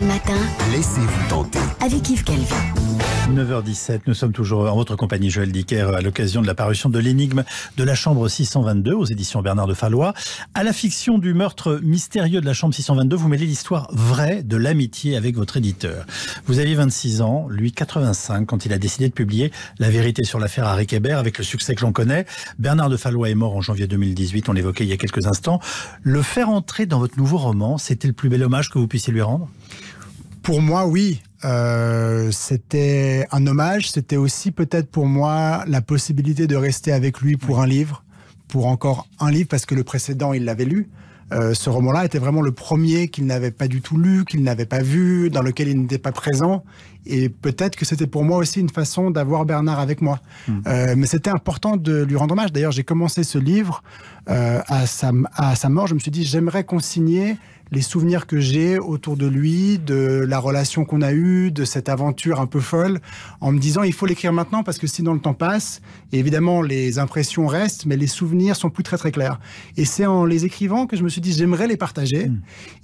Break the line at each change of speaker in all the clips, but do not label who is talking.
Matin,
Laissez-vous tenter.
avec Yves Calvi.
9h17, nous sommes toujours en votre compagnie, Joël Dicker, à l'occasion de la parution de l'énigme de la chambre 622 aux éditions Bernard de Fallois. À la fiction du meurtre mystérieux de la chambre 622, vous mêlez l'histoire vraie de l'amitié avec votre éditeur. Vous aviez 26 ans, lui 85, quand il a décidé de publier La vérité sur l'affaire Harry Kéber, avec le succès que l'on connaît. Bernard de Fallois est mort en janvier 2018, on l'évoquait il y a quelques instants. Le faire entrer dans votre nouveau roman, c'était le plus bel hommage que vous puissiez lui rendre ?
Pour moi, oui. C'était un hommage. C'était aussi peut-être pour moi la possibilité de rester avec lui pour un livre, pour encore un livre, parce que le précédent, il l'avait lu. Ce roman-là était vraiment le premier qu'il n'avait pas du tout lu, qu'il n'avait pas vu, dans lequel il n'était pas présent. Et peut-être que c'était pour moi aussi une façon d'avoir Bernard avec moi. Mais c'était important de lui rendre hommage. D'ailleurs, j'ai commencé ce livre à sa mort. Je me suis dit, j'aimerais consigner les souvenirs que j'ai autour de lui, de la relation qu'on a eue, de cette aventure un peu folle, en me disant il faut l'écrire maintenant parce que sinon le temps passe. Et évidemment, les impressions restent, mais les souvenirs sont plus très très clairs. Et c'est en les écrivant que je me suis dit j'aimerais les partager.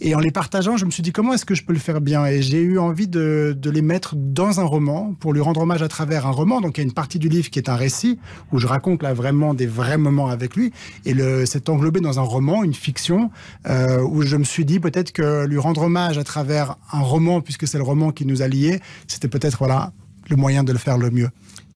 Et en les partageant, je me suis dit comment est-ce que je peux le faire bien. Et j'ai eu envie de les mettre dans un roman pour lui rendre hommage à travers un roman. Donc il y a une partie du livre qui est un récit où je raconte là vraiment des vrais moments avec lui. Et c'est englobé dans un roman, une fiction, où je me suis dit peut-être que lui rendre hommage à travers un roman, puisque c'est le roman qui nous a liés, c'était peut-être le moyen de le faire le mieux.